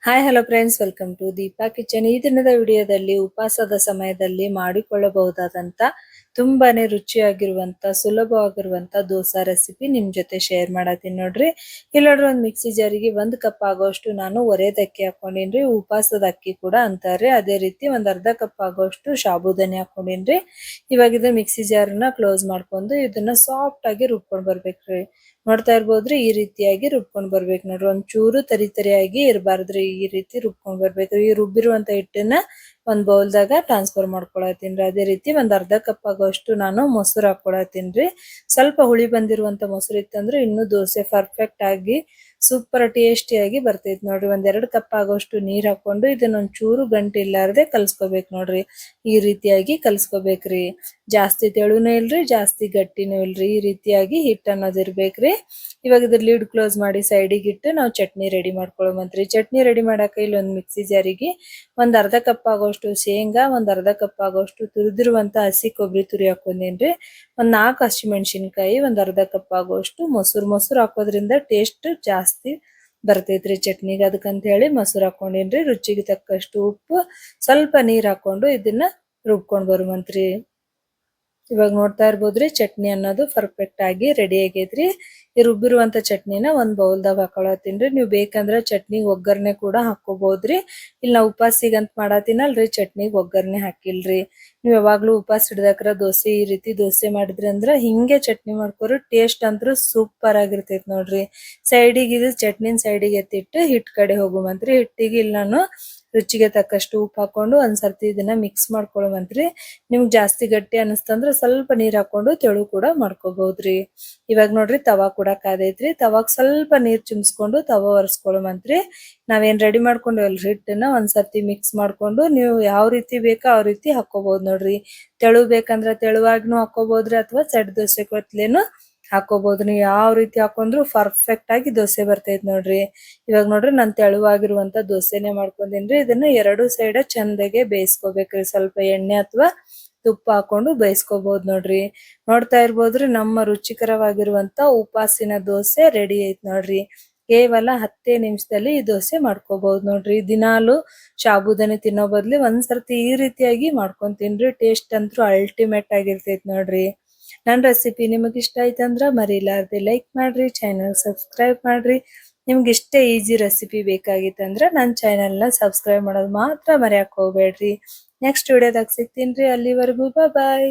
Hi hello friends, welcome to Deepa kitchen. ಈ ದಿನದ ವಿಡಿಯೋದಲ್ಲಿ ಉಪವಾಸದ ಸಮಯದಲ್ಲಿ ಮಾಡಿಕೊಳ್ಳಬಹುದಾದಂತ ತುಂಬಾನೇ ರುಚಿಯಾಗಿರುವಂತ ಸುಲಭವಾಗಿರುವಂತ ದೋಸಾ ರೆಸಿಪಿ ನಿಮ್ ಜೊತೆ ಶೇರ್ ಮಾಡತ್ತೀನಿ ನೋಡ್ರಿ. ಇಲ್ಲಿ ನೋಡ್ರಿ, ಒಂದು ಮಿಕ್ಸಿ ಜಾರಿಗೆ 1 ಕಪ್ ಆಗೋಷ್ಟು ನಾನು ಒರೆದ ಅಕ್ಕಿ ಹಾಕೊಂಡಿನ್ರಿ. ಉಪವಾಸದ ಅಕ್ಕಿ ಕೂಡ ಅಂತಾರೆ. ಅದೇ ರೀತಿ ಒಂದ್ ಅರ್ಧ ಕಪ್ ಆಗೋಷ್ಟು ಸಾಬುದಾನಿ ಹಾಕೊಂಡಿನ್ರಿ. ಇವಾಗ ಇದು ಮಿಕ್ಸಿ ಜಾರ್ನ ಕ್ಲೋಸ್ ಮಾಡ್ಕೊಂಡು ಇದನ್ನ ಸಾಫ್ಟ್ ಆಗಿ ರುಬ್ಕೊಂಡ್ ಬರ್ಬೇಕ್ರಿ. ನೋಡ್ತಾ ಇರ್ಬೋದ್ರಿ, ಈ ರೀತಿಯಾಗಿ ರುಬ್ಕೊಂಡ್ ಬರ್ಬೇಕು ನೋಡ್ರಿ. ಒಂದ್ ಚೂರು ತರಿ ತರಿಯಾಗಿ ಇರಬಾರ್ದ್ರಿ, ಈ ರೀತಿ ರುಬ್ಕೊಂಡ್ ಬರ್ಬೇಕು. ಈ ರುಬ್ಬಿರುವಂತ ಹಿಟ್ಟನ್ನ ಒಂದ್ ಬೌಲ್ದಾಗ ಟ್ರಾನ್ಸ್ಫರ್ ಮಾಡ್ಕೊಳತ್ತೀನ್ರಿ. ಅದೇ ರೀತಿ ಒಂದ್ ಅರ್ಧ ಕಪ್ ಆಗೋಷ್ಟು ನಾನು ಮೊಸರು ಹಾಕೊಳತ್ತೀನ್ರಿ. ಸ್ವಲ್ಪ ಹುಳಿ ಬಂದಿರುವಂತ ಮೊಸರು ಇತ್ತಂದ್ರೆ ಇನ್ನು ದೋಸೆ ಪರ್ಫೆಕ್ಟ್ ಆಗಿ ಸೂಪರ್ ಟೇಸ್ಟಿಯಾಗಿ ಬರ್ತೈತಿ ನೋಡ್ರಿ. ಒಂದ್ 2 ಕಪ್ ಆಗೋಷ್ಟು ನೀರ್ ಹಾಕೊಂಡು ಇದನ್ನ ಒಂದ್ ಚೂರು ಗಂಟು ಇಲ್ಲಾರ್ದೆ ಕಲ್ಸ್ಕೊಬೇಕ್ ನೋಡ್ರಿ. ಈ ರೀತಿಯಾಗಿ ಕಲ್ಸ್ಕೊಬೇಕ್ರಿ. ಜಾಸ್ತಿ ತೆಳುನೂ ಇಲ್ರಿ, ಜಾಸ್ತಿ ಗಟ್ಟಿನೂ ಇಲ್ರಿ. ಈ ರೀತಿಯಾಗಿ ಹಿಟ್ಟು ಅನ್ನೋದು ಇರ್ಬೇಕ್ರಿ. ಇವಾಗ ಇದ್ರ ಲಿಡ್ ಕ್ಲೋಸ್ ಮಾಡಿ ಸೈಡಿಗೆ ಇಟ್ಟು ನಾವು ಚಟ್ನಿ ರೆಡಿ ಮಾಡ್ಕೊಳ್ಳೋಮಂತ್ರಿ. ಚಟ್ನಿ ರೆಡಿ ಮಾಡಾಕ ಇಲ್ಲಿ ಒಂದು ಮಿಕ್ಸಿ ಜಾರಿಗೆ ಒಂದ್ ಅರ್ಧ ಕಪ್ ಆಗೋಷ್ಟು ಶೇಂಗಾ, ಒಂದ್ ಅರ್ಧ ಕಪ್ ಆಗೋಷ್ಟು ತುರಿದಿರುವಂತ ಹಸಿ ಕೊಬ್ಬರಿ ತುರಿ ಹಾಕೊಂಡೇನ್ರಿ. ಒಂದ್ 4 ಹಸಿಮೆಣಸಿನಕಾಯಿ, ಒಂದ್ ಅರ್ಧ ಕಪ್ ಆಗೋಷ್ಟು ಮೊಸರು ಹಾಕೋದ್ರಿಂದ ಟೇಸ್ಟ್ ಜಾಸ್ತಿ ಬರ್ತೈತ್ರಿ ಚಟ್ನಿಗೆ. ಅದಕ್ಕಂತ ಹೇಳಿ ಮೊಸರು ಹಾಕೊಂಡೇನ್ರಿ. ರುಚಿಗೆ ತಕ್ಕಷ್ಟು ಉಪ್ಪು, ಸ್ವಲ್ಪ ನೀರ್ ಹಾಕೊಂಡು ಇದನ್ನ ರುಬ್ಕೊಂಡ್ ಬರುವಂತ್ರಿ. ಇವಾಗ ನೋಡ್ತಾ ಇರ್ಬೋದ್ರಿ, ಚಟ್ನಿ ಅನ್ನೋದು ಪರ್ಫೆಕ್ಟ್ ಆಗಿ ರೆಡಿ ಆಗೈತ್ರಿ. ಈ ರುಬ್ಬಿರುವಂತ ಚಟ್ನಿನ ಒಂದ್ ಬೌಲ್ದಾಗ ಹಾಕೊಳತ್ತೀನ್ರಿ. ನೀವು ಬೇಕಂದ್ರ ಚಟ್ನಿಗೆ ಒಗ್ಗರಣೆ ಕೂಡ ಹಾಕೋಬಹುದ್ರಿ. ಇಲ್ಲಿ ನಾ ಉಪವಾಸಿಗಂತ ಮಾಡತ್ತೀನಲ್ರಿ, ಚಟ್ನಿಗೆ ಒಗ್ಗರಣೆ ಹಾಕಿಲ್ರಿ. ನೀವ್ ಯಾವಾಗ್ಲೂ ಉಪವಾಸ ಹಿಡ್ದಾಕ್ರ ದೋಸೆ ಈ ರೀತಿ ದೋಸೆ ಮಾಡಿದ್ರಿ ಅಂದ್ರ ಹಿಂಗೆ ಚಟ್ನಿ ಮಾಡ್ಕೊರಿ. ಟೇಸ್ಟ್ ಅಂತೂ ಸೂಪರ್ ಆಗಿರ್ತೈತ್ ನೋಡ್ರಿ. ಸೈಡಿಗೆ ಇದು ಚಟ್ನಿನ ಸೈಡಿಗೆ ಎತ್ತಿಟ್ಟು ಹಿಟ್ ಕಡೆ ಹೋಗುವಂತ್ರಿ. ಹಿಟ್ಟಿಗೆ ಇಲ್ಲಿ ನಾನು ರುಚಿಗೆ ತಕ್ಕಷ್ಟು ಉಪ್ಪು ಹಾಕೊಂಡು ಒಂದ್ಸರ್ತಿ ಇದನ್ನ ಮಿಕ್ಸ್ ಮಾಡ್ಕೊಳ್ಳುವಂತ್ರಿ. ನಿಮ್ಗೆ ಜಾಸ್ತಿ ಗಟ್ಟಿ ಅನಿಸ್ತಂದ್ರ ಸ್ವಲ್ಪ ನೀರ್ ಹಾಕೊಂಡು ತೆಳು ಕೂಡ ಮಾಡ್ಕೋಬಹುದ್ರಿ. ಇವಾಗ ನೋಡ್ರಿ, ತವಾ ಕೂಡ ಕಾದೈತ್ರಿ. ತವಾಕ್ ಸ್ವಲ್ಪ ನೀರ್ ಚಿಮ್ಸ್ಕೊಂಡು ತವಾ ಒರೆಸ್ಕೊಳ್ಳುವಂತ್ರಿ. ನಾವೇನ್ ರೆಡಿ ಮಾಡ್ಕೊಂಡೇವಲ್ರಿ ಹಿಟ್ಟನ್ನ ಒಂದ್ಸರ್ತಿ ಮಿಕ್ಸ್ ಮಾಡ್ಕೊಂಡು ನೀವು ಯಾವ ರೀತಿ ಬೇಕೋ ಆ ರೀತಿ ಹಾಕೋಬಹುದು ನೋಡ್ರಿ. ತೆಳು ಬೇಕಂದ್ರ ತೆಳುವಾಗ್ನು ಹಾಕೋಬಹುದ್ರಿ, ಅಥವಾ ಸೆಟ್ ದೋಸೆ ಕೊತ್ಲೇನು ಹಾಕೋಬಹುದು. ನೀವು ಯಾವ ರೀತಿ ಹಾಕೊಂಡ್ರು ಪರ್ಫೆಕ್ಟ್ ಆಗಿ ದೋಸೆ ಬರ್ತೈತ್ ನೋಡ್ರಿ. ಇವಾಗ ನೋಡ್ರಿ, ನಾನ್ ತೆಳುವಾಗಿರುವಂತ ದೋಸೆನೆ ಮಾಡ್ಕೊಂಡೇನ್ರಿ. ಇದನ್ನ 2 ಸೈಡ್ ಚಂದಗೆ ಬೇಯಿಸ್ಕೋಬೇಕ್ರಿ. ಸ್ವಲ್ಪ ಎಣ್ಣೆ ಅಥವಾ ತುಪ್ಪ ಹಾಕೊಂಡು ಬೇಯಿಸ್ಕೋಬಹುದು ನೋಡ್ರಿ. ನೋಡ್ತಾ ಇರ್ಬೋದ್ರಿ, ನಮ್ಮ ರುಚಿಕರವಾಗಿರುವಂತ ಉಪವಾಸಿನ ದೋಸೆ ರೆಡಿ ಐತ್ ನೋಡ್ರಿ. ಕೇವಲ 10 ನಿಮಿಷದಲ್ಲಿ ಈ ದೋಸೆ ಮಾಡ್ಕೋಬಹುದು ನೋಡ್ರಿ. ದಿನಾಲು ಸಾಬುದಾನಿ ತಿನ್ನೋ ಬದ್ಲಿ ಒಂದ್ಸರ್ತಿ ಈ ರೀತಿಯಾಗಿ ಮಾಡ್ಕೊಂಡ್ ತಿನ್ರಿ. ಟೇಸ್ಟ್ ಅಂತೂ ಅಲ್ಟಿಮೇಟ್ ಆಗಿರ್ತೈತ್ ನೋಡ್ರಿ. ನನ್ ರೆಸಿಪಿ ನಿಮಗ್ ಇಷ್ಟ ಆಯ್ತಂದ್ರ ಮರಿಲಾರ್ದೆ ಲೈಕ್ ಮಾಡ್ರಿ, ಚಾನೆಲ್ ಸಬ್ಸ್ಕ್ರೈಬ್ ಮಾಡ್ರಿ. ನಿಮ್ಗೆ ಇಷ್ಟೇ ಈಜಿ ರೆಸಿಪಿ ಬೇಕಾಗಿತ್ತಂದ್ರ ನನ್ನ ಚಾನೆಲ್ನ ಸಬ್ಸ್ಕ್ರೈಬ್ ಮಾಡೋದು ಮಾತ್ರ ಮರೆಯಕ್ ಹೋಗ್ಬೇಡ್ರಿ. ನೆಕ್ಸ್ಟ್ ವಿಡಿಯೋದಾಗ ಸಿಗ್ತೀನಿ. ಅಲ್ಲಿವರೆಗೂ ಬಾಯ್.